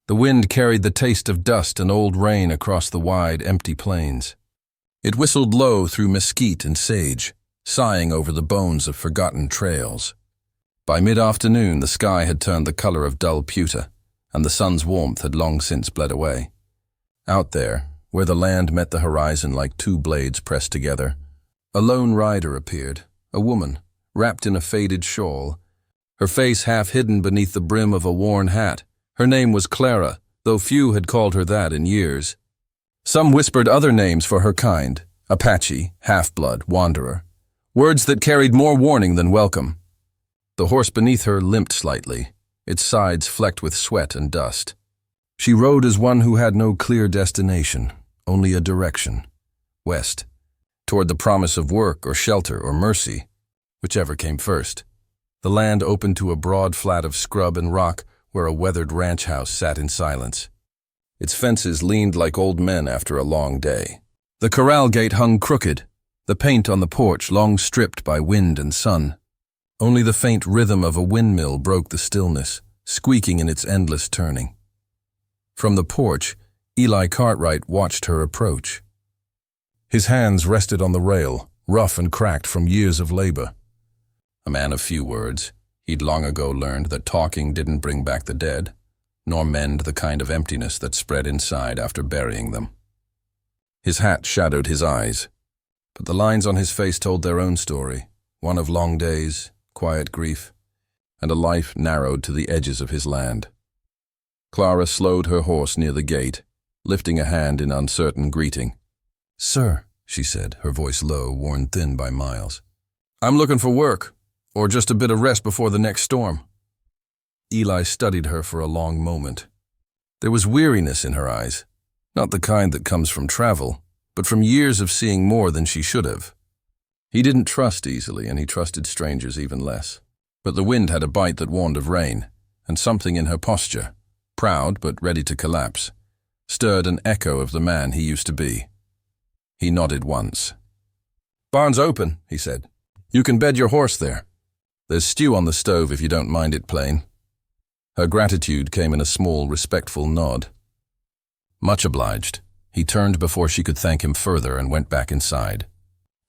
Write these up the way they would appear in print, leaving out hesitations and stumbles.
The wind carried the taste of dust and old rain across the wide, empty plains. It whistled low through mesquite and sage, sighing over the bones of forgotten trails. By mid-afternoon, the sky had turned the color of dull pewter, and the sun's warmth had long since bled away. Out there, where the land met the horizon like two blades pressed together, a lone rider appeared, a woman, wrapped in a faded shawl, her face half hidden beneath the brim of a worn hat. Her name was Clara, though few had called her that in years. Some whispered other names for her kind, Apache, half-blood, wanderer, words that carried more warning than welcome. The horse beneath her limped slightly, its sides flecked with sweat and dust. She rode as one who had no clear destination, only a direction, west, toward the promise of work or shelter or mercy, whichever came first. The land opened to a broad flat of scrub and rock where a weathered ranch house sat in silence. Its fences leaned like old men after a long day. The corral gate hung crooked, the paint on the porch long stripped by wind and sun. Only the faint rhythm of a windmill broke the stillness, squeaking in its endless turning. From the porch, Eli Cartwright watched her approach. His hands rested on the rail, rough and cracked from years of labor. A man of few words, he'd long ago learned that talking didn't bring back the dead, nor mend the kind of emptiness that spread inside after burying them. His hat shadowed his eyes, but the lines on his face told their own story, one of long days, quiet grief, and a life narrowed to the edges of his land. Clara slowed her horse near the gate, lifting a hand in uncertain greeting. "Sir," she said, her voice low, worn thin by miles. "I'm looking for work, or just a bit of rest before the next storm." Eli studied her for a long moment. There was weariness in her eyes, not the kind that comes from travel, but from years of seeing more than she should have. He didn't trust easily, and he trusted strangers even less. But the wind had a bite that warned of rain, and something in her posture, proud but ready to collapse, stirred an echo of the man he used to be. He nodded once. "Barn's open," he said. "You can bed your horse there. There's stew on the stove if you don't mind it plain." Her gratitude came in a small, respectful nod. Much obliged. He turned before she could thank him further and went back inside.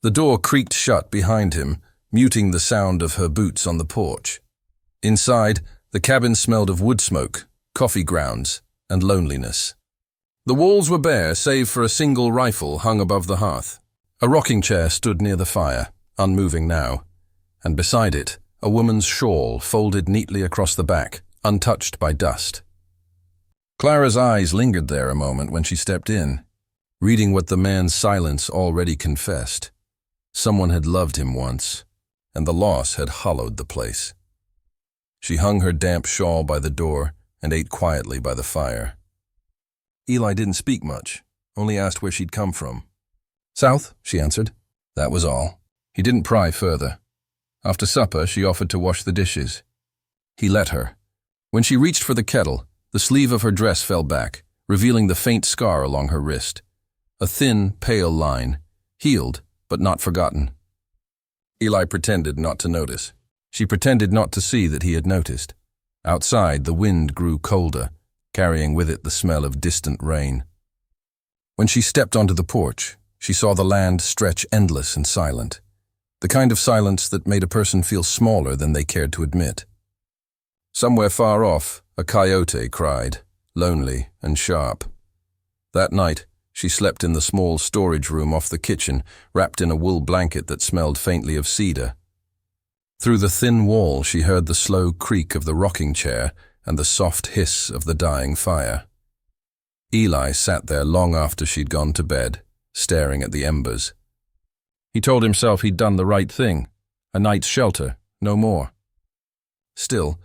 The door creaked shut behind him, muting the sound of her boots on the porch. Inside, the cabin smelled of wood smoke, coffee grounds, and loneliness. The walls were bare save for a single rifle hung above the hearth. A rocking chair stood near the fire, unmoving now, and beside it, a woman's shawl folded neatly across the back, untouched by dust. Clara's eyes lingered there a moment when she stepped in, reading what the man's silence already confessed. Someone had loved him once, and the loss had hollowed the place. She hung her damp shawl by the door and ate quietly by the fire. Eli didn't speak much, only asked where she'd come from. "South," she answered. That was all. He didn't pry further. After supper, she offered to wash the dishes. He let her. When she reached for the kettle, the sleeve of her dress fell back, revealing the faint scar along her wrist. A thin, pale line, healed, but not forgotten. Eli pretended not to notice. She pretended not to see that he had noticed. Outside, the wind grew colder, carrying with it the smell of distant rain. When she stepped onto the porch, she saw the land stretch endless and silent, the kind of silence that made a person feel smaller than they cared to admit. Somewhere far off, a coyote cried, lonely and sharp. That night, she slept in the small storage room off the kitchen, wrapped in a wool blanket that smelled faintly of cedar. Through the thin wall, she heard the slow creak of the rocking chair and the soft hiss of the dying fire. Eli sat there long after she'd gone to bed, staring at the embers. He told himself he'd done the right thing, a night's shelter, no more. Still,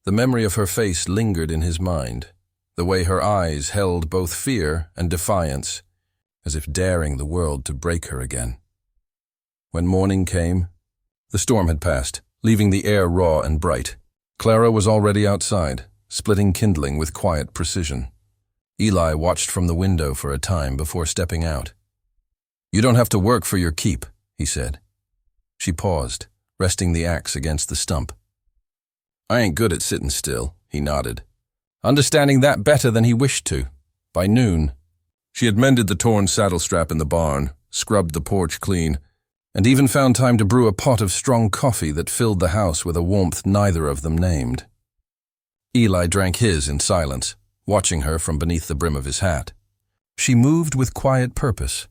the memory of her face lingered in his mind, the way her eyes held both fear and defiance, as if daring the world to break her again. When morning came, the storm had passed, leaving the air raw and bright. Clara was already outside, splitting kindling with quiet precision. Eli watched from the window for a time before stepping out. "You don't have to work for your keep," he said. She paused, resting the axe against the stump. "I ain't good at sitting still," he nodded. understanding that better than he wished to. By noon, she had mended the torn saddle strap in the barn, scrubbed the porch clean, and even found time to brew a pot of strong coffee that filled the house with a warmth neither of them named. Eli drank his in silence, watching her from beneath the brim of his hat. She moved with quiet purpose,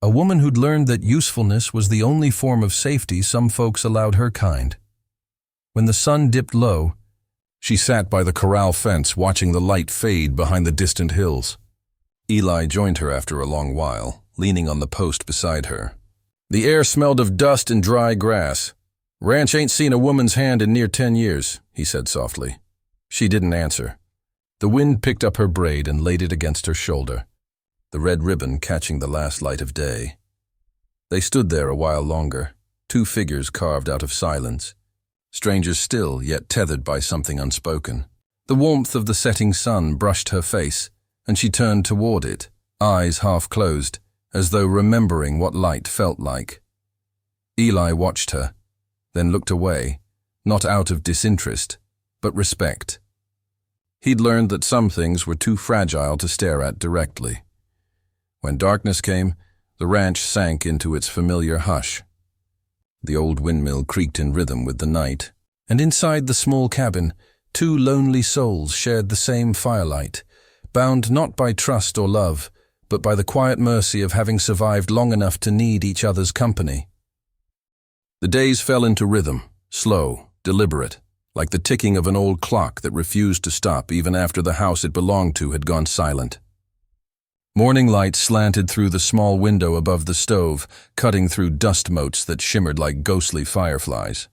a woman who'd learned that usefulness was the only form of safety some folks allowed her kind. When the sun dipped low, she sat by the corral fence watching the light fade behind the distant hills. Eli joined her after a long while, leaning on the post beside her. The air smelled of dust and dry grass. "Ranch ain't seen a woman's hand in near 10 years, he said softly. She didn't answer. The wind picked up her braid and laid it against her shoulder, the red ribbon catching the last light of day. They stood there a while longer, two figures carved out of silence, strangers still, yet tethered by something unspoken. The warmth of the setting sun brushed her face, and she turned toward it, eyes half closed, as though remembering what light felt like. Eli watched her, then looked away, not out of disinterest, but respect. He'd learned that some things were too fragile to stare at directly. When darkness came, the ranch sank into its familiar hush. The old windmill creaked in rhythm with the night, and inside the small cabin, two lonely souls shared the same firelight, bound not by trust or love, but by the quiet mercy of having survived long enough to need each other's company. The days fell into rhythm, slow, deliberate, like the ticking of an old clock that refused to stop even after the house it belonged to had gone silent. Morning light slanted through the small window above the stove, cutting through dust motes that shimmered like ghostly fireflies.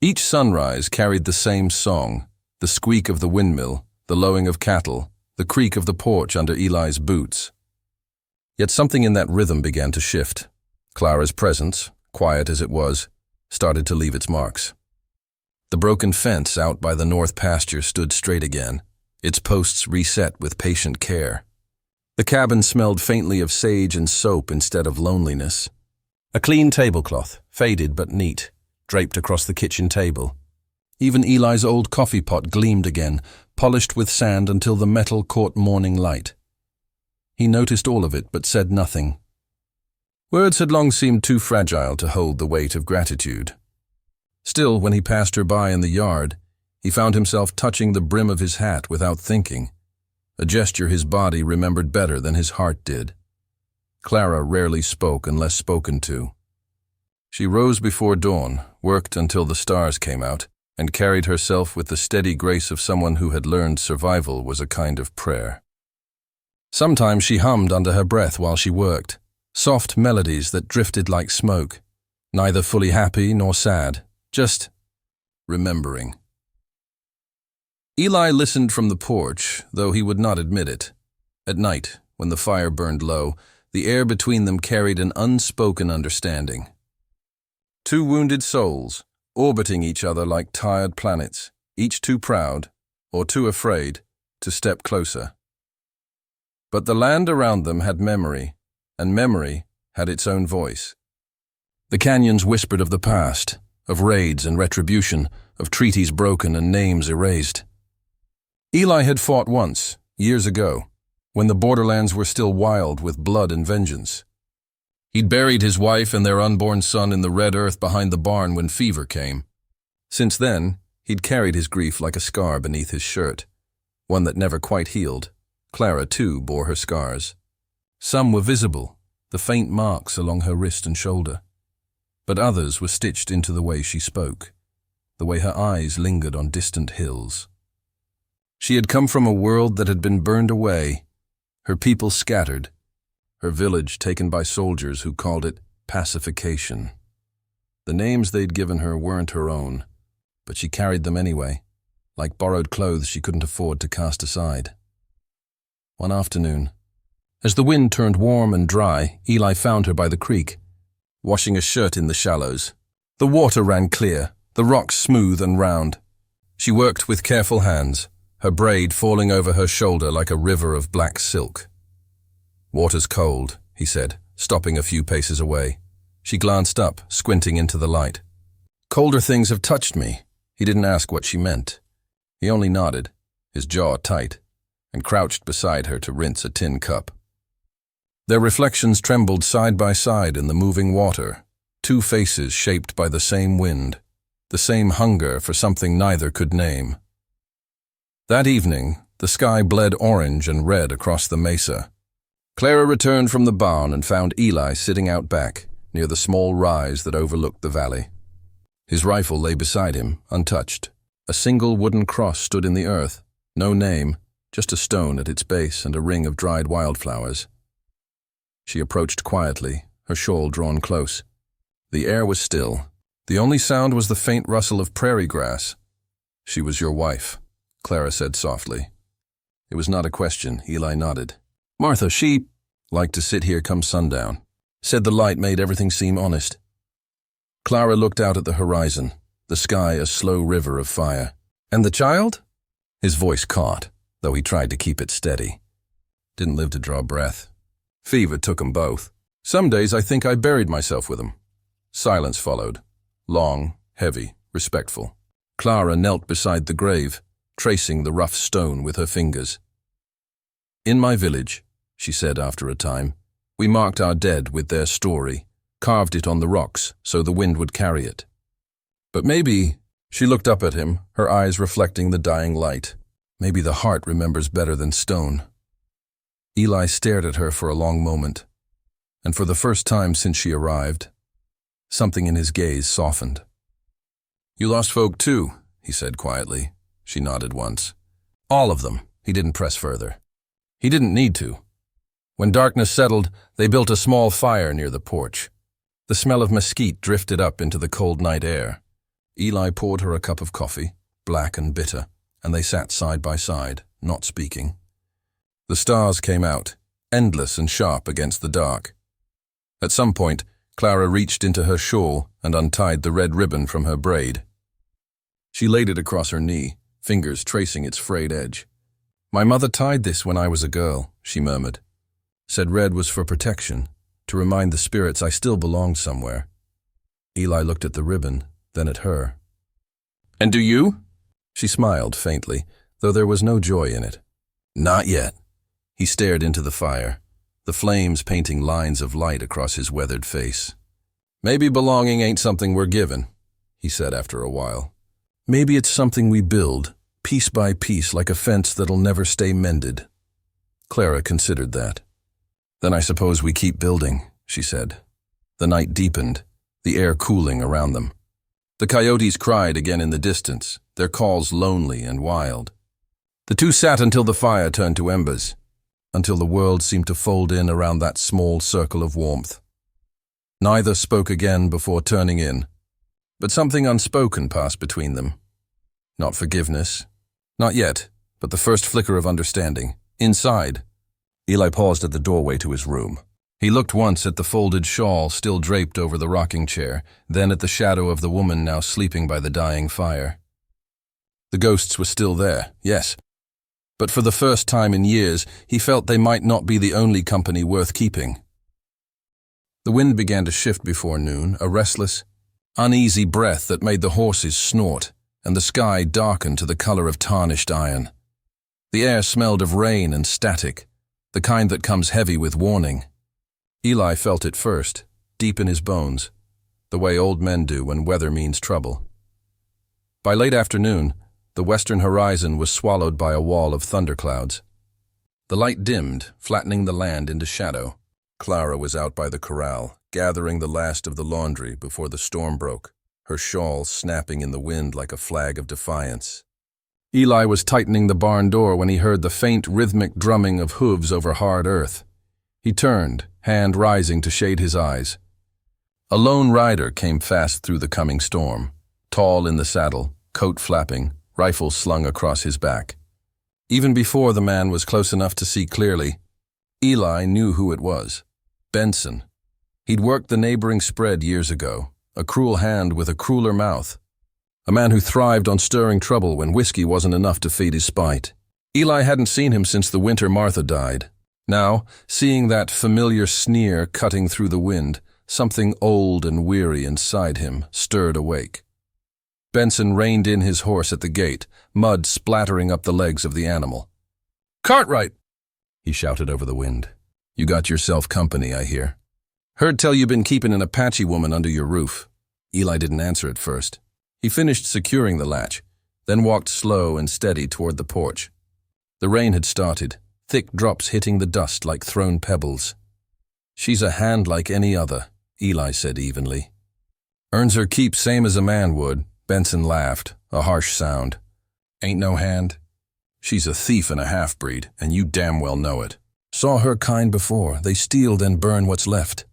Each sunrise carried the same song, the squeak of the windmill, the lowing of cattle, the creak of the porch under Eli's boots. Yet something in that rhythm began to shift. Clara's presence, quiet as it was, started to leave its marks. The broken fence out by the north pasture stood straight again, its posts reset with patient care. The cabin smelled faintly of sage and soap instead of loneliness. A clean tablecloth, faded but neat, draped across the kitchen table. Even Eli's old coffee pot gleamed again, polished with sand until the metal caught morning light. He noticed all of it but said nothing. Words had long seemed too fragile to hold the weight of gratitude. Still, when he passed her by in the yard, he found himself touching the brim of his hat without thinking, a gesture his body remembered better than his heart did. Clara rarely spoke unless spoken to. She rose before dawn, worked until the stars came out, and carried herself with the steady grace of someone who had learned survival was a kind of prayer. Sometimes she hummed under her breath while she worked, soft melodies that drifted like smoke, neither fully happy nor sad, just remembering. Eli listened from the porch, though he would not admit it. At night, when the fire burned low, the air between them carried an unspoken understanding. Two wounded souls, orbiting each other like tired planets, each too proud, or too afraid, to step closer. But the land around them had memory, and memory had its own voice. The canyons whispered of the past, of raids and retribution, of treaties broken and names erased. Eli had fought once, years ago, when the borderlands were still wild with blood and vengeance. He'd buried his wife and their unborn son in the red earth behind the barn when fever came. Since then, he'd carried his grief like a scar beneath his shirt, one that never quite healed. Clara, too, bore her scars. Some were visible, the faint marks along her wrist and shoulder. But others were stitched into the way she spoke, the way her eyes lingered on distant hills. She had come from a world that had been burned away, her people scattered, her village taken by soldiers who called it pacification. The names they'd given her weren't her own, but she carried them anyway, like borrowed clothes she couldn't afford to cast aside. One afternoon, as the wind turned warm and dry, Eli found her by the creek, washing a shirt in the shallows. The water ran clear, the rocks smooth and round. She worked with careful hands, her braid falling over her shoulder like a river of black silk. "Water's cold," he said, stopping a few paces away. She glanced up, squinting into the light. "Colder things have touched me." He didn't ask what she meant. He only nodded, his jaw tight, and crouched beside her to rinse a tin cup. Their reflections trembled side by side in the moving water, two faces shaped by the same wind, the same hunger for something neither could name. That evening, the sky bled orange and red across the mesa. Clara returned from the barn and found Eli sitting out back, near the small rise that overlooked the valley. His rifle lay beside him, untouched. A single wooden cross stood in the earth, no name, just a stone at its base and a ring of dried wildflowers. She approached quietly, her shawl drawn close. The air was still. The only sound was the faint rustle of prairie grass. "She was your wife," Clara said softly. It was not a question. Eli nodded. "Martha, she liked to sit here come sundown. Said the light made everything seem honest." Clara looked out at the horizon, the sky a slow river of fire. "And the child?" His voice caught, though he tried to keep it steady. Didn't live to draw breath. "Fever took 'em both. Some days I think I buried myself with 'em." Silence followed, long, heavy, respectful. Clara knelt beside the grave, tracing the rough stone with her fingers. "In my village," she said after a time, "we marked our dead with their story, carved it on the rocks so the wind would carry it. But maybe," she looked up at him, her eyes reflecting the dying light, "maybe the heart remembers better than stone." Eli stared at her for a long moment, and for the first time since she arrived, something in his gaze softened. "You lost folk too," he said quietly. She nodded once. "All of them," he didn't press further. He didn't need to. When darkness settled, they built a small fire near the porch. The smell of mesquite drifted up into the cold night air. Eli poured her a cup of coffee, black and bitter, and they sat side by side, not speaking. The stars came out, endless and sharp against the dark. At some point, Clara reached into her shawl and untied the red ribbon from her braid. She laid it across her knee, fingers tracing its frayed edge. "My mother tied this when I was a girl," she murmured. "Said red was for protection, to remind the spirits I still belonged somewhere." Eli looked at the ribbon, then at her. "And do you?" She smiled faintly, though there was no joy in it. "Not yet." He stared into the fire, the flames painting lines of light across his weathered face. "Maybe belonging ain't something we're given," he said after a while. "Maybe it's something we build, piece by piece, like a fence that'll never stay mended." Clara considered that. "Then I suppose we keep building," she said. The night deepened, the air cooling around them. The coyotes cried again in the distance, their calls lonely and wild. The two sat until the fire turned to embers, until the world seemed to fold in around that small circle of warmth. Neither spoke again before turning in, but something unspoken passed between them. Not forgiveness, not yet, but the first flicker of understanding. Inside, Eli paused at the doorway to his room. He looked once at the folded shawl still draped over the rocking chair, then at the shadow of the woman now sleeping by the dying fire. The ghosts were still there, yes, but for the first time in years, he felt they might not be the only company worth keeping. The wind began to shift before noon, a restless, uneasy breath that made the horses snort, and the sky darkened to the color of tarnished iron. The air smelled of rain and static, the kind that comes heavy with warning. Eli felt it first, deep in his bones, the way old men do when weather means trouble. By late afternoon, the western horizon was swallowed by a wall of thunderclouds. The light dimmed, flattening the land into shadow. Clara was out by the corral, gathering the last of the laundry before the storm broke, her shawl snapping in the wind like a flag of defiance. Eli was tightening the barn door when he heard the faint rhythmic drumming of hooves over hard earth. He turned, hand rising to shade his eyes. A lone rider came fast through the coming storm, tall in the saddle, coat flapping, rifle slung across his back. Even before the man was close enough to see clearly, Eli knew who it was. Benson. He'd worked the neighboring spread years ago, a cruel hand with a crueler mouth. A man who thrived on stirring trouble when whiskey wasn't enough to feed his spite. Eli hadn't seen him since the winter Martha died. Now, seeing that familiar sneer cutting through the wind, something old and weary inside him stirred awake. Benson reined in his horse at the gate, mud splattering up the legs of the animal. "Cartwright!" he shouted over the wind. "You got yourself company, I hear. Heard tell you been keeping an Apache woman under your roof." Eli didn't answer at first. He finished securing the latch, then walked slow and steady toward the porch. The rain had started, thick drops hitting the dust like thrown pebbles. "She's a hand like any other," Eli said evenly. "Earns her keep same as a man would." Benson laughed, a harsh sound. "Ain't no hand. She's a thief and a half-breed, and you damn well know it. Saw her kind before. They steal then burn what's left."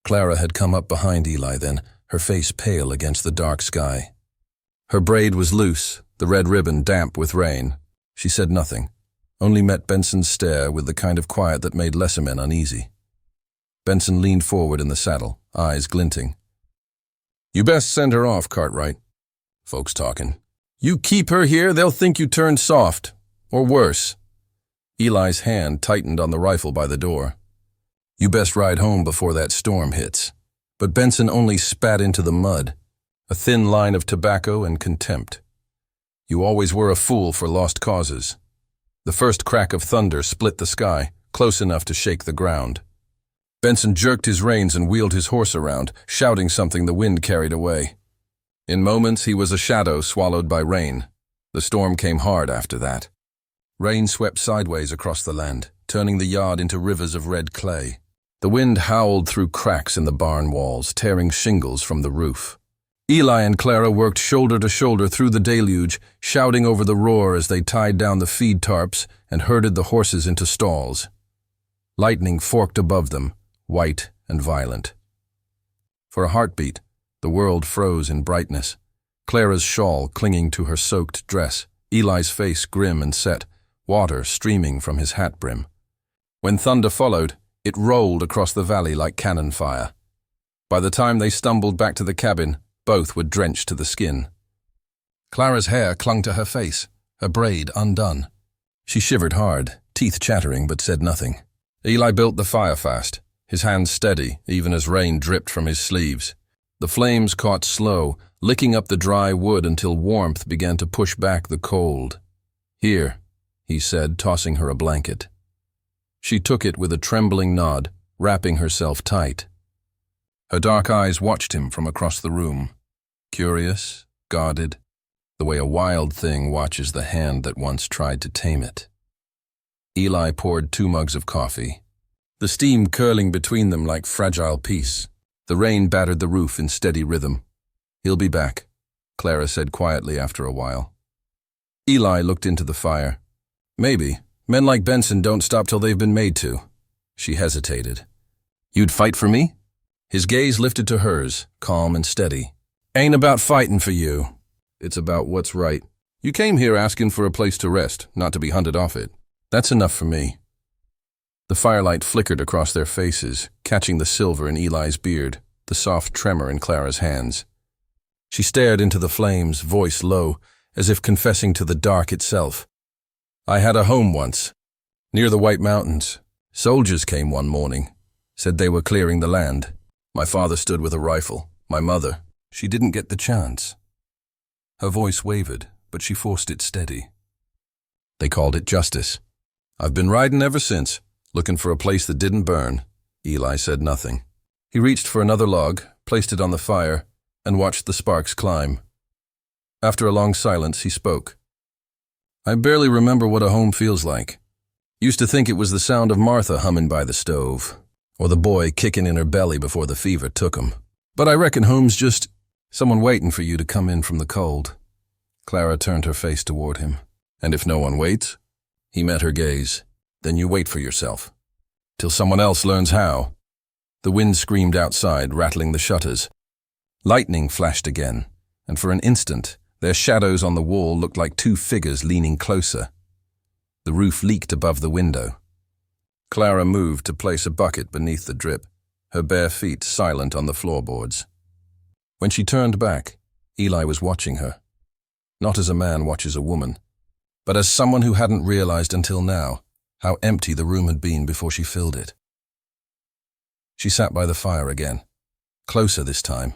Clara had come up behind Eli then, her face pale against the dark sky. Her braid was loose, the red ribbon damp with rain. She said nothing, only met Benson's stare with the kind of quiet that made lesser men uneasy. Benson leaned forward in the saddle, eyes glinting. "You best send her off, Cartwright. Folks talking. You keep her here, they'll think you turned soft. Or worse." Eli's hand tightened on the rifle by the door. "You best ride home before that storm hits." But Benson only spat into the mud, a thin line of tobacco and contempt. "You always were a fool for lost causes." The first crack of thunder split the sky, close enough to shake the ground. Benson jerked his reins and wheeled his horse around, shouting something the wind carried away. In moments, he was a shadow swallowed by rain. The storm came hard after that. Rain swept sideways across the land, turning the yard into rivers of red clay. The wind howled through cracks in the barn walls, tearing shingles from the roof. Eli and Clara worked shoulder to shoulder through the deluge, shouting over the roar as they tied down the feed tarps and herded the horses into stalls. Lightning forked above them, white and violent. For a heartbeat, the world froze in brightness. Clara's shawl clinging to her soaked dress, Eli's face grim and set, water streaming from his hat brim. When thunder followed, it rolled across the valley like cannon fire. By the time they stumbled back to the cabin, both were drenched to the skin. Clara's hair clung to her face, her braid undone. She shivered hard, teeth chattering, but said nothing. Eli built the fire fast, his hands steady, even as rain dripped from his sleeves. The flames caught slow, licking up the dry wood until warmth began to push back the cold. "Here," he said, tossing her a blanket. She took it with a trembling nod, wrapping herself tight. Her dark eyes watched him from across the room, curious, guarded, the way a wild thing watches the hand that once tried to tame it. Eli poured 2 mugs of coffee, the steam curling between them like fragile peace. The rain battered the roof in steady rhythm. "He'll be back," Clara said quietly after a while. Eli looked into the fire. "Maybe. Men like Benson don't stop till they've been made to." She hesitated. "You'd fight for me?" His gaze lifted to hers, calm and steady. "Ain't about fighting for you. It's about what's right. You came here asking for a place to rest, not to be hunted off it. That's enough for me." The firelight flickered across their faces, catching the silver in Eli's beard, the soft tremor in Clara's hands. She stared into the flames, voice low, as if confessing to the dark itself. "I had a home once, near the White Mountains. Soldiers came one morning, said they were clearing the land. My father stood with a rifle. My mother, she didn't get the chance." Her voice wavered, but she forced it steady. "They called it justice. I've been riding ever since, looking for a place that didn't burn." Eli said nothing. He reached for another log, placed it on the fire, and watched the sparks climb. After a long silence, he spoke. "I barely remember what a home feels like. Used to think it was the sound of Martha humming by the stove, or the boy kicking in her belly before the fever took him. But I reckon home's just someone waiting for you to come in from the cold." Clara turned her face toward him. "And if no one waits?" He met her gaze. "Then you wait for yourself. Till someone else learns how." The wind screamed outside, rattling the shutters. Lightning flashed again, and for an instant, their shadows on the wall looked like 2 figures leaning closer. The roof leaked above the window. Clara moved to place a bucket beneath the drip, her bare feet silent on the floorboards. When she turned back, Eli was watching her. Not as a man watches a woman, but as someone who hadn't realized until now how empty the room had been before she filled it. She sat by the fire again, closer this time.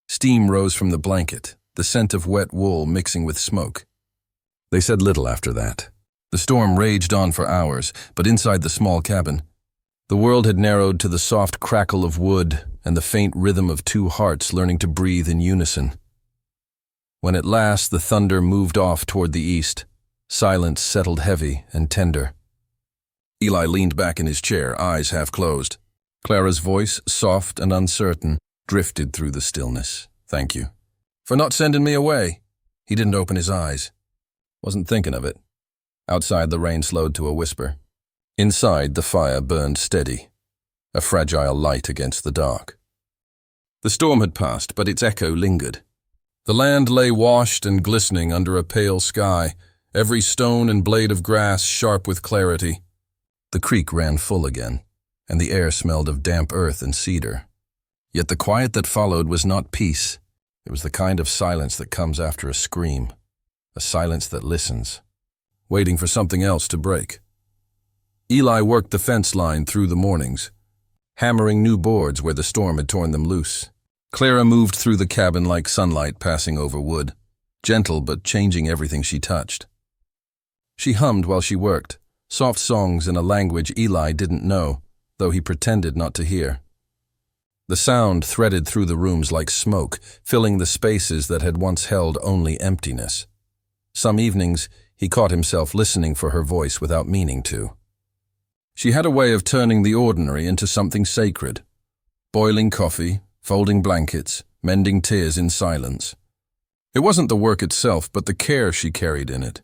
Steam rose from the blanket, the scent of wet wool mixing with smoke. They said little after that. The storm raged on for hours, but inside the small cabin, the world had narrowed to the soft crackle of wood and the faint rhythm of two hearts learning to breathe in unison. When at last the thunder moved off toward the east, silence settled heavy and tender. Eli leaned back in his chair, eyes half closed. Clara's voice, soft and uncertain, drifted through the stillness. "Thank you. For not sending me away." He didn't open his eyes. Wasn't thinking of it. Outside, the rain slowed to a whisper. Inside, the fire burned steady, a fragile light against the dark. The storm had passed, but its echo lingered. The land lay washed and glistening under a pale sky, every stone and blade of grass sharp with clarity. The creek ran full again, and the air smelled of damp earth and cedar. Yet the quiet that followed was not peace. It was the kind of silence that comes after a scream, a silence that listens, waiting for something else to break. Eli worked the fence line through the mornings, hammering new boards where the storm had torn them loose. Clara moved through the cabin like sunlight passing over wood, gentle but changing everything she touched. She hummed while she worked, soft songs in a language Eli didn't know, though he pretended not to hear. The sound threaded through the rooms like smoke, filling the spaces that had once held only emptiness. Some evenings, he caught himself listening for her voice without meaning to. She had a way of turning the ordinary into something sacred. Boiling coffee, folding blankets, mending tears in silence. It wasn't the work itself, but the care she carried in it,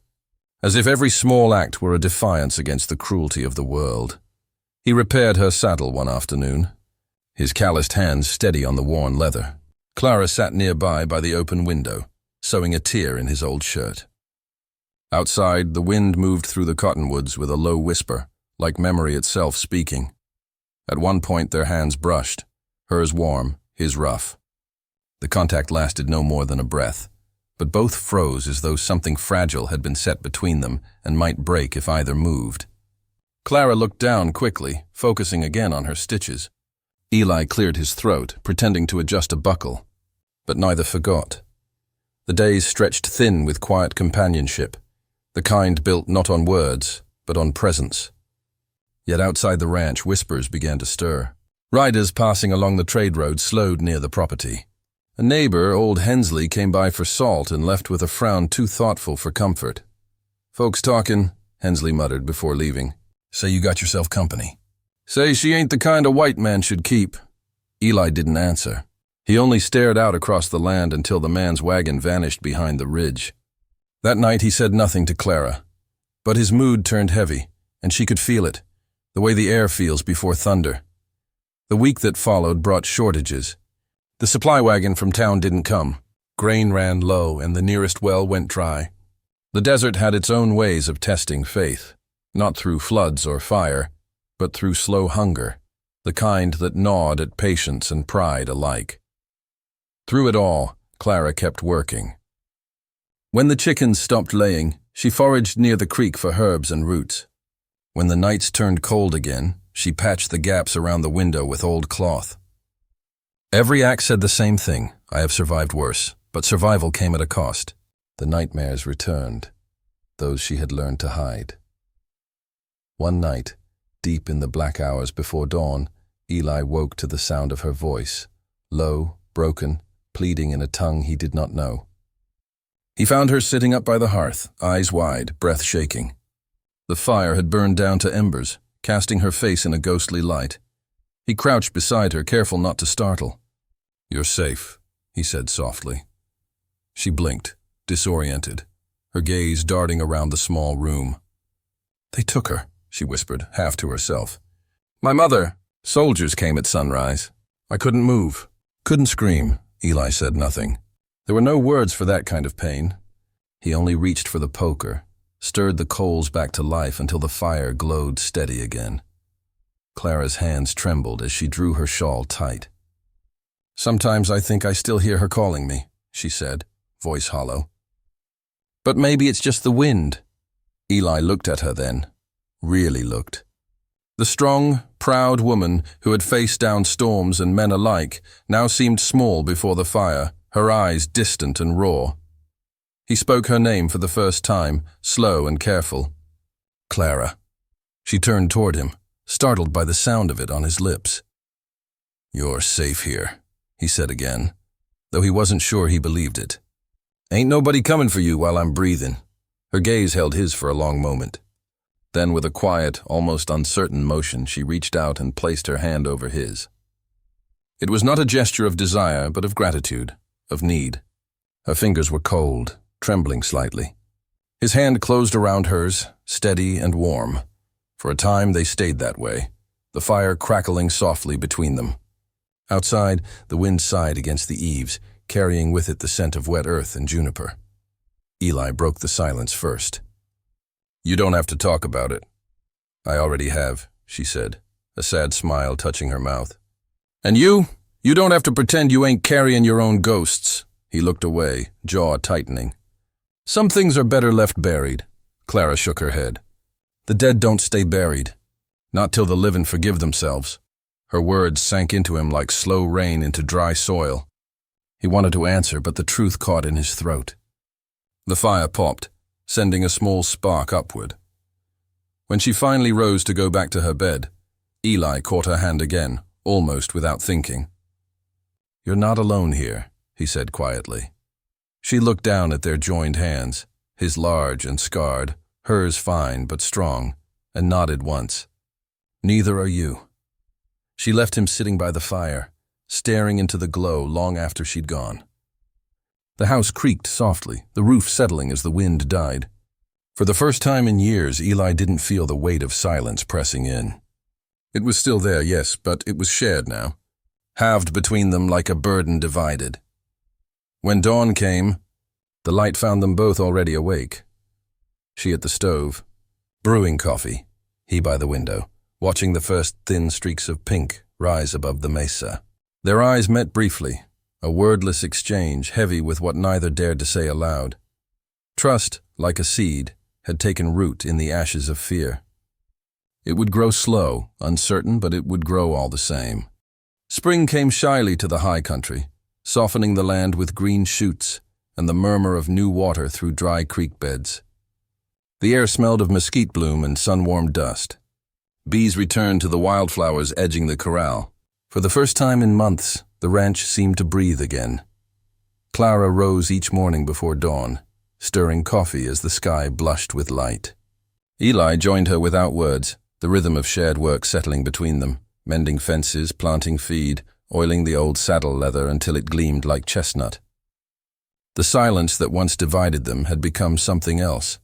as if every small act were a defiance against the cruelty of the world. He repaired her saddle one afternoon, his calloused hands steady on the worn leather. Clara sat nearby by the open window, sewing a tear in his old shirt. Outside, the wind moved through the cottonwoods with a low whisper, like memory itself speaking. At one point their hands brushed, hers warm, his rough. The contact lasted no more than a breath, but both froze as though something fragile had been set between them and might break if either moved. Clara looked down quickly, focusing again on her stitches. Eli cleared his throat, pretending to adjust a buckle, but neither forgot. The days stretched thin with quiet companionship, the kind built not on words, but on presence. Yet outside the ranch, whispers began to stir. Riders passing along the trade road slowed near the property. A neighbor, old Hensley, came by for salt and left with a frown too thoughtful for comfort. "Folks talking," Hensley muttered before leaving. "Say you got yourself company." "Say she ain't the kind a white man should keep." Eli didn't answer. He only stared out across the land until the man's wagon vanished behind the ridge. That night he said nothing to Clara, but his mood turned heavy, and she could feel it, the way the air feels before thunder. The week that followed brought shortages. The supply wagon from town didn't come. Grain ran low, and the nearest well went dry. The desert had its own ways of testing faith, not through floods or fire, but through slow hunger, the kind that gnawed at patience and pride alike. Through it all, Clara kept working. When the chickens stopped laying, she foraged near the creek for herbs and roots. When the nights turned cold again, she patched the gaps around the window with old cloth. Every act said the same thing: "I have survived worse," but survival came at a cost. The nightmares returned, those she had learned to hide. One night, deep in the black hours before dawn, Eli woke to the sound of her voice, low, broken, pleading in a tongue he did not know. He found her sitting up by the hearth, eyes wide, breath shaking. The fire had burned down to embers, casting her face in a ghostly light. He crouched beside her, careful not to startle. "You're safe," he said softly. She blinked, disoriented, her gaze darting around the small room. "They took her," she whispered, half to herself. "My mother. Soldiers came at sunrise. I couldn't move, couldn't scream." Eli said nothing. There were no words for that kind of pain. He only reached for the poker, stirred the coals back to life until the fire glowed steady again. Clara's hands trembled as she drew her shawl tight. "Sometimes I think I still hear her calling me," she said, voice hollow. "But maybe it's just the wind." Eli looked at her then, really looked. The strong, proud woman who had faced down storms and men alike now seemed small before the fire, her eyes distant and raw. He spoke her name for the first time, slow and careful. Clara. She turned toward him, startled by the sound of it on his lips. "You're safe here," he said again, though he wasn't sure he believed it. "Ain't nobody coming for you while I'm breathing." Her gaze held his for a long moment. Then, with a quiet, almost uncertain motion, she reached out and placed her hand over his. It was not a gesture of desire, but of gratitude, of need. Her fingers were cold, trembling slightly. His hand closed around hers, steady and warm. For a time they stayed that way, the fire crackling softly between them. Outside, the wind sighed against the eaves, carrying with it the scent of wet earth and juniper. Eli broke the silence first. "You don't have to talk about it." "I already have," she said, a sad smile touching her mouth. "And you don't have to pretend you ain't carrying your own ghosts." He looked away, jaw tightening. "Some things are better left buried." Clara shook her head. "The dead don't stay buried. Not till the living forgive themselves." Her words sank into him like slow rain into dry soil. He wanted to answer, but the truth caught in his throat. The fire popped, sending a small spark upward. When she finally rose to go back to her bed, Eli caught her hand again, almost without thinking. "You're not alone here," he said quietly. She looked down at their joined hands, his large and scarred, hers fine but strong, and nodded once. "Neither are you." She left him sitting by the fire, staring into the glow long after she'd gone. The house creaked softly, the roof settling as the wind died. For the first time in years, Eli didn't feel the weight of silence pressing in. It was still there, yes, but it was shared now, halved between them like a burden divided. When dawn came, the light found them both already awake. She at the stove, brewing coffee, he by the window, watching the first thin streaks of pink rise above the mesa. Their eyes met briefly, a wordless exchange heavy with what neither dared to say aloud. Trust, like a seed, had taken root in the ashes of fear. It would grow slow, uncertain, but it would grow all the same. Spring came shyly to the high country, softening the land with green shoots and the murmur of new water through dry creek beds. The air smelled of mesquite bloom and sun-warmed dust. Bees returned to the wildflowers edging the corral. For the first time in months, the ranch seemed to breathe again. Clara rose each morning before dawn, stirring coffee as the sky blushed with light. Eli joined her without words, the rhythm of shared work settling between them, mending fences, planting feed, oiling the old saddle leather until it gleamed like chestnut. The silence that once divided them had become something else.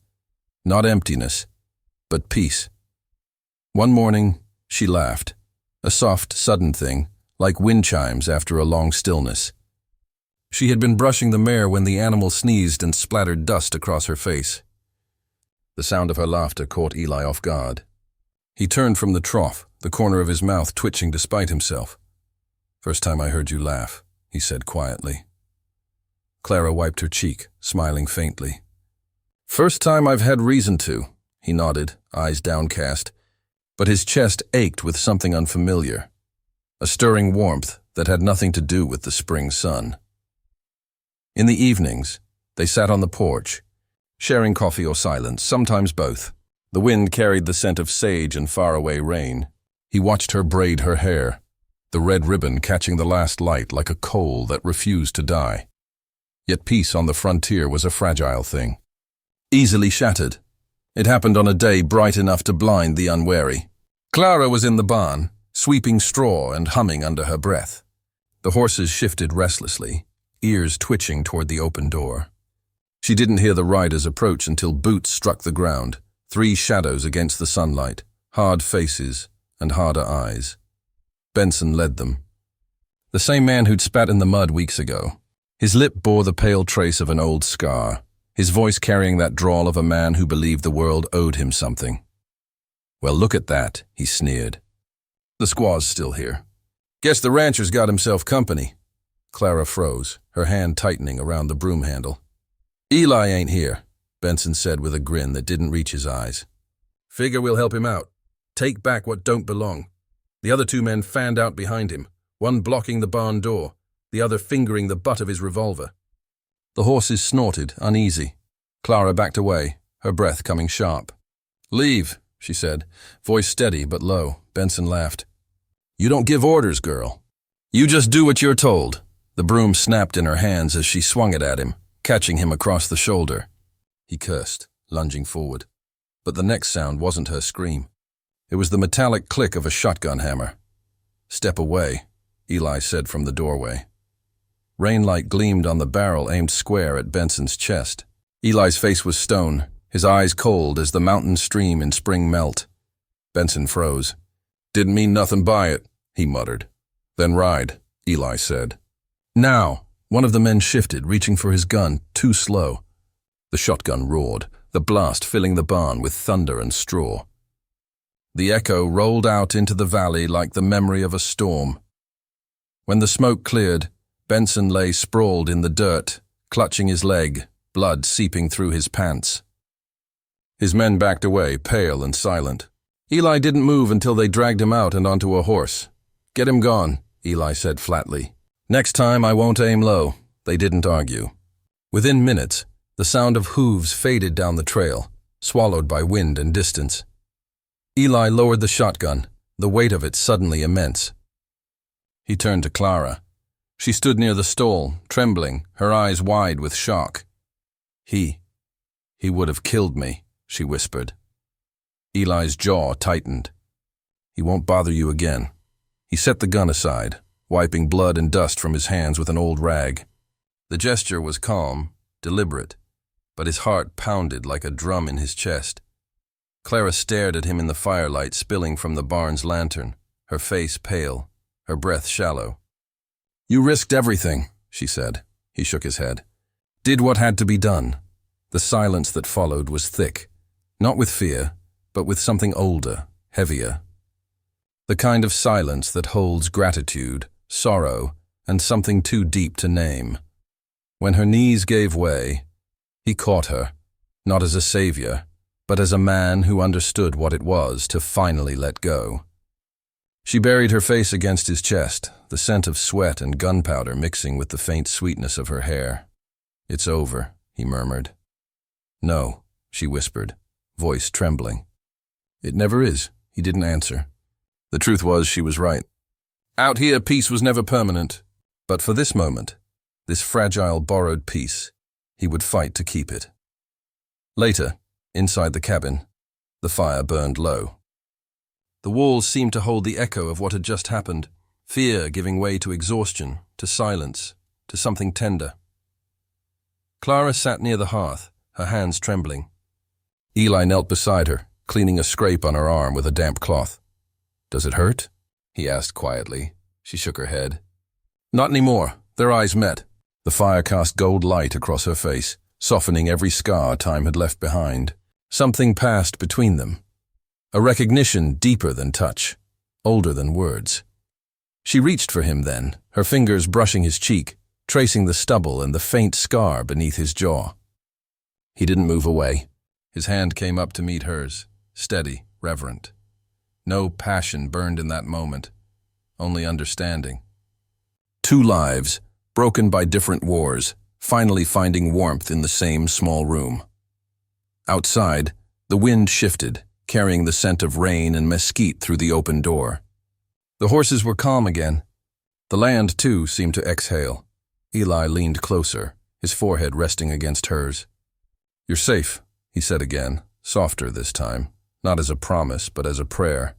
Not emptiness, but peace. One morning, she laughed, a soft, sudden thing, like wind chimes after a long stillness. She had been brushing the mare when the animal sneezed and splattered dust across her face. The sound of her laughter caught Eli off guard. He turned from the trough, the corner of his mouth twitching despite himself. "First time I heard you laugh," he said quietly. Clara wiped her cheek, smiling faintly. "First time I've had reason to," he nodded, eyes downcast, but his chest ached with something unfamiliar, a stirring warmth that had nothing to do with the spring sun. In the evenings, they sat on the porch, sharing coffee or silence, sometimes both. The wind carried the scent of sage and faraway rain. He watched her braid her hair, the red ribbon catching the last light like a coal that refused to die. Yet peace on the frontier was a fragile thing, easily shattered. It happened on a day bright enough to blind the unwary. Clara was in the barn, sweeping straw and humming under her breath. The horses shifted restlessly, ears twitching toward the open door. She didn't hear the riders approach until boots struck the ground, 3 shadows against the sunlight, hard faces and harder eyes. Benson led them. The same man who'd spat in the mud weeks ago. His lip bore the pale trace of an old scar, his voice carrying that drawl of a man who believed the world owed him something. "Well, look at that," he sneered. "The squaw's still here. Guess the rancher's got himself company." Clara froze, her hand tightening around the broom handle. "Eli ain't here," Benson said with a grin that didn't reach his eyes. "Figure we'll help him out. Take back what don't belong." The other 2 men fanned out behind him, one blocking the barn door. the other fingering the butt of his revolver. The horses snorted, uneasy. Clara backed away, her breath coming sharp. "Leave," she said, voice steady but low. Benson laughed. "You don't give orders, girl. You just do what you're told." The broom snapped in her hands as she swung it at him, catching him across the shoulder. He cursed, lunging forward. But the next sound wasn't her scream. It was the metallic click of a shotgun hammer. "Step away," Eli said from the doorway. Rainlight gleamed on the barrel aimed square at Benson's chest. Eli's face was stone, his eyes cold as the mountain stream in spring melt. Benson froze. "Didn't mean nothing by it," he muttered. "Then ride," Eli said. "Now!" One of the men shifted, reaching for his gun, too slow. The shotgun roared, the blast filling the barn with thunder and straw. The echo rolled out into the valley like the memory of a storm. When the smoke cleared, Benson lay sprawled in the dirt, clutching his leg, blood seeping through his pants. His men backed away, pale and silent. Eli didn't move until they dragged him out and onto a horse. "Get him gone," Eli said flatly. "Next time I won't aim low." They didn't argue. Within minutes, the sound of hooves faded down the trail, swallowed by wind and distance. Eli lowered the shotgun, the weight of it suddenly immense. He turned to Clara. She stood near the stall, trembling, her eyes wide with shock. He would have killed me," she whispered. Eli's jaw tightened. "He won't bother you again." He set the gun aside, wiping blood and dust from his hands with an old rag. The gesture was calm, deliberate, but his heart pounded like a drum in his chest. Clara stared at him in the firelight spilling from the barn's lantern, her face pale, her breath shallow. "You risked everything," she said. He shook his head. "Did what had to be done." The silence that followed was thick, not with fear, but with something older, heavier. The kind of silence that holds gratitude, sorrow, and something too deep to name. When her knees gave way, he caught her, not as a savior, but as a man who understood what it was to finally let go. She buried her face against his chest, the scent of sweat and gunpowder mixing with the faint sweetness of her hair. "It's over," he murmured. "No," she whispered, voice trembling. "It never is," he didn't answer. The truth was she was right. Out here, peace was never permanent. But for this moment, this fragile borrowed peace, he would fight to keep it. Later, inside the cabin, the fire burned low. The walls seemed to hold the echo of what had just happened, fear giving way to exhaustion, to silence, to something tender. Clara sat near the hearth, her hands trembling. Eli knelt beside her, cleaning a scrape on her arm with a damp cloth. "Does it hurt?" he asked quietly. She shook her head. "Not anymore." Their eyes met. The fire cast gold light across her face, softening every scar time had left behind. Something passed between them. A recognition deeper than touch, older than words. She reached for him then, her fingers brushing his cheek, tracing the stubble and the faint scar beneath his jaw. He didn't move away. His hand came up to meet hers, steady, reverent. No passion burned in that moment, only understanding. Two lives, broken by different wars, finally finding warmth in the same small room. Outside, the wind shifted, carrying the scent of rain and mesquite through the open door. The horses were calm again. The land, too, seemed to exhale. Eli leaned closer, his forehead resting against hers. "You're safe," he said again, softer this time, not as a promise, but as a prayer.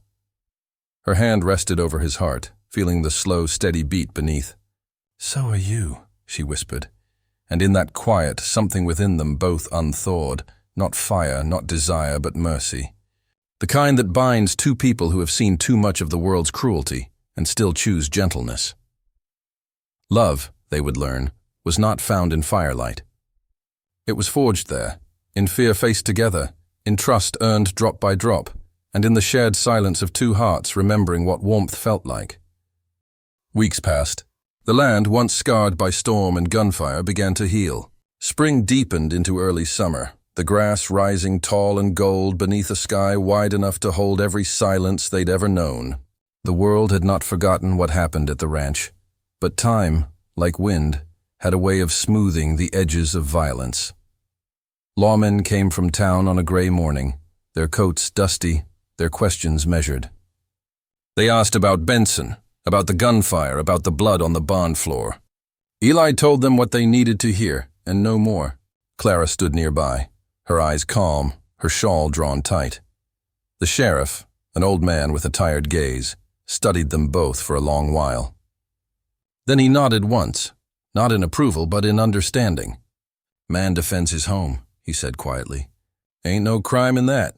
Her hand rested over his heart, feeling the slow, steady beat beneath. "So are you," she whispered, and in that quiet, something within them both unthawed, not fire, not desire, but mercy. The kind that binds two people who have seen too much of the world's cruelty and still choose gentleness. Love, they would learn, was not found in firelight. It was forged there, in fear faced together, in trust earned drop by drop, and in the shared silence of two hearts remembering what warmth felt like. Weeks passed. The land, once scarred by storm and gunfire, began to heal. Spring deepened into early summer, the grass rising tall and gold beneath a sky wide enough to hold every silence they'd ever known. The world had not forgotten what happened at the ranch, but time like wind, had a way of smoothing the edges of violence. Lawmen came from town on a gray morning, their coats dusty, their questions measured. They asked about Benson, about the gunfire, about the blood on the barn floor. Eli told them what they needed to hear, and no more. Clara stood nearby, her eyes calm, her shawl drawn tight. The sheriff, an old man with a tired gaze, studied them both for a long while. Then he nodded once, not in approval but in understanding. "Man defends his home," he said quietly. "Ain't no crime in that."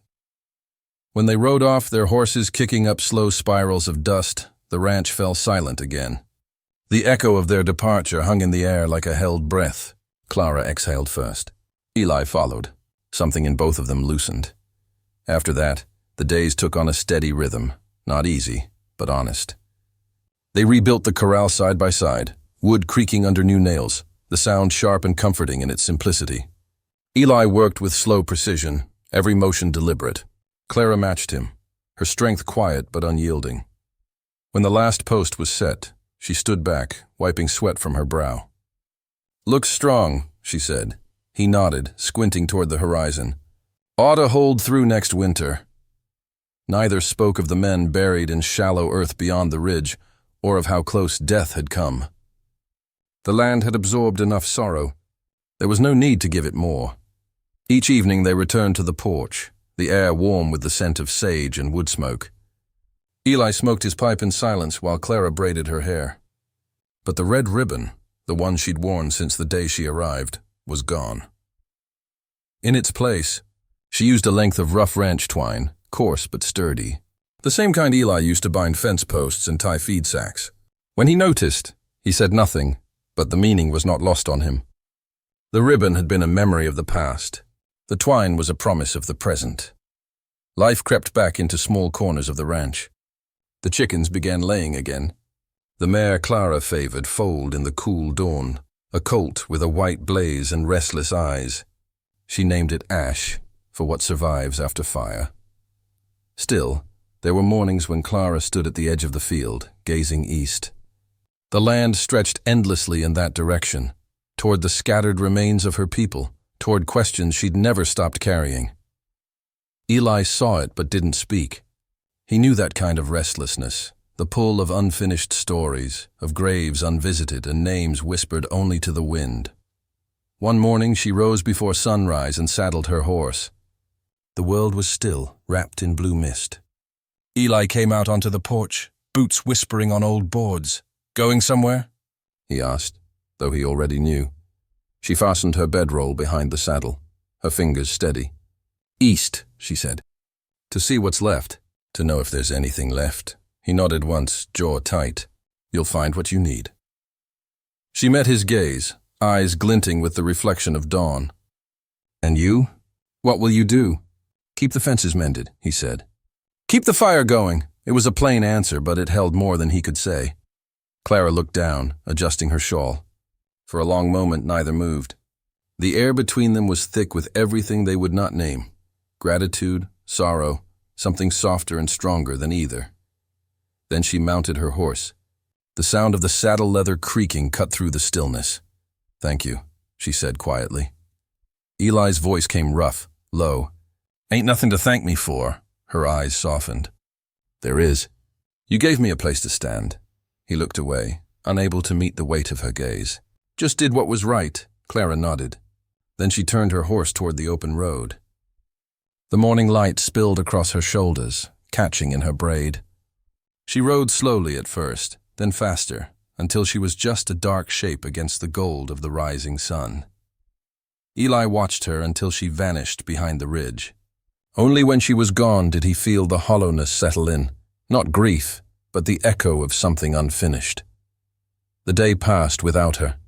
When they rode off, their horses kicking up slow spirals of dust, the ranch fell silent again. The echo of their departure hung in the air like a held breath. Clara exhaled first. Eli followed. Something in both of them loosened. After that, the days took on a steady rhythm, not easy, but honest. They rebuilt the corral side by side, wood creaking under new nails, the sound sharp and comforting in its simplicity. Eli worked with slow precision, every motion deliberate. Clara matched him, her strength quiet but unyielding. When the last post was set, she stood back, wiping sweat from her brow. "Looks strong," she said. He nodded, squinting toward the horizon. "Ought to hold through next winter." Neither spoke of the men buried in shallow earth beyond the ridge, or of how close death had come. The land had absorbed enough sorrow. There was no need to give it more. Each evening they returned to the porch, the air warm with the scent of sage and wood smoke. Eli smoked his pipe in silence while Clara braided her hair. But the red ribbon, the one she'd worn since the day she arrived, was gone. In its place, she used a length of rough ranch twine, coarse but sturdy, the same kind Eli used to bind fence posts and tie feed sacks. When he noticed, he said nothing, but the meaning was not lost on him. The ribbon had been a memory of the past. The twine was a promise of the present. Life crept back into small corners of the ranch. The chickens began laying again. The mare Clara favored foaled in the cool dawn, a colt with a white blaze and restless eyes. She named it Ash, for what survives after fire. Still, there were mornings when Clara stood at the edge of the field, gazing east. The land stretched endlessly in that direction, toward the scattered remains of her people, toward questions she'd never stopped carrying. Eli saw it but didn't speak. He knew that kind of restlessness, the pull of unfinished stories, of graves unvisited and names whispered only to the wind. One morning she rose before sunrise and saddled her horse. The world was still, wrapped in blue mist. Eli came out onto the porch, boots whispering on old boards. "Going somewhere?" he asked, though he already knew. She fastened her bedroll behind the saddle, her fingers steady. "East," she said. "To see what's left, to know if there's anything left." He nodded once, jaw tight. "You'll find what you need." She met his gaze, eyes glinting with the reflection of dawn. "And you? What will you do?" "Keep the fences mended," he said. "Keep the fire going." It was a plain answer, but it held more than he could say. Clara looked down, adjusting her shawl. For a long moment, neither moved. The air between them was thick with everything they would not name. Gratitude, sorrow, something softer and stronger than either. Then she mounted her horse. The sound of the saddle leather creaking cut through the stillness. "Thank you," she said quietly. Eli's voice came rough, low. "Ain't nothing to thank me for." Her eyes softened. "There is. You gave me a place to stand." He looked away, unable to meet the weight of her gaze. "Just did what was right," Clara nodded. Then she turned her horse toward the open road. The morning light spilled across her shoulders, catching in her braid. She rode slowly at first, then faster, until she was just a dark shape against the gold of the rising sun. Eli watched her until she vanished behind the ridge. Only when she was gone did he feel the hollowness settle in, not grief, but the echo of something unfinished. The day passed without her.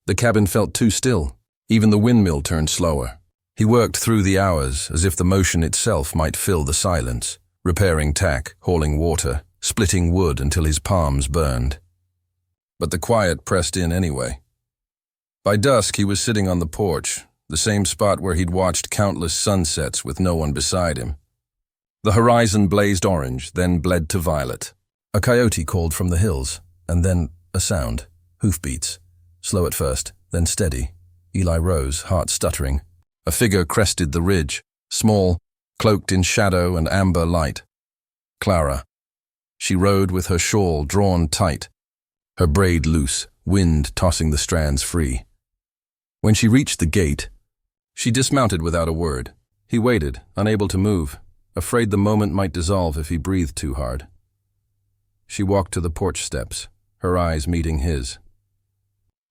The cabin felt too still. Even the windmill turned slower. He worked through the hours as if the motion itself might fill the silence, repairing tack, hauling water, splitting wood until his palms burned. But the quiet pressed in anyway. By dusk he was sitting on the porch, the same spot where he'd watched countless sunsets with no one beside him. The horizon blazed orange, then bled to violet. A coyote called from the hills, and then a sound, hoofbeats, slow at first, then steady. Eli rose, heart stuttering. A figure crested the ridge, small, cloaked in shadow and amber light. Clara. She rode with her shawl drawn tight, her braid loose, wind tossing the strands free. When she reached the gate, she dismounted without a word. He waited, unable to move, afraid the moment might dissolve if he breathed too hard. She walked to the porch steps, her eyes meeting his.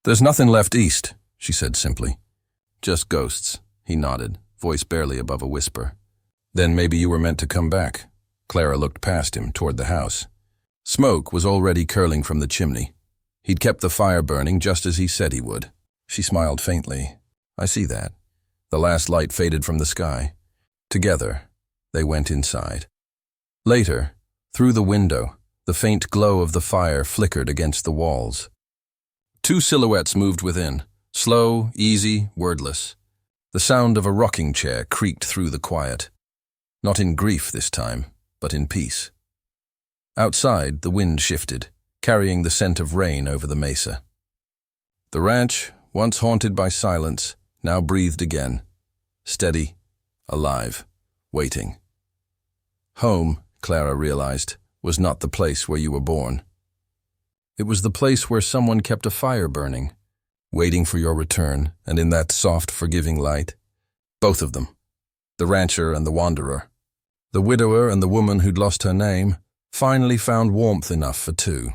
"There's nothing left east," she said simply. "Just ghosts," he nodded, voice barely above a whisper. "Then maybe you were meant to come back." Clara looked past him toward the house. Smoke was already curling from the chimney. He'd kept the fire burning just as he said he would. She smiled faintly. "I see that." The last light faded from the sky. Together, they went inside. Later, through the window, the faint glow of the fire flickered against the walls. Two silhouettes moved within, slow, easy, wordless. The sound of a rocking chair creaked through the quiet. Not in grief this time, but in peace. Outside, the wind shifted, carrying the scent of rain over the mesa. The ranch, once haunted by silence, now breathed again, steady, alive, waiting. Home, Clara realized, was not the place where you were born. It was the place where someone kept a fire burning, waiting for your return, and in that soft, forgiving light, both of them, the rancher and the wanderer, the widower and the woman who'd lost her name, finally found warmth enough for two.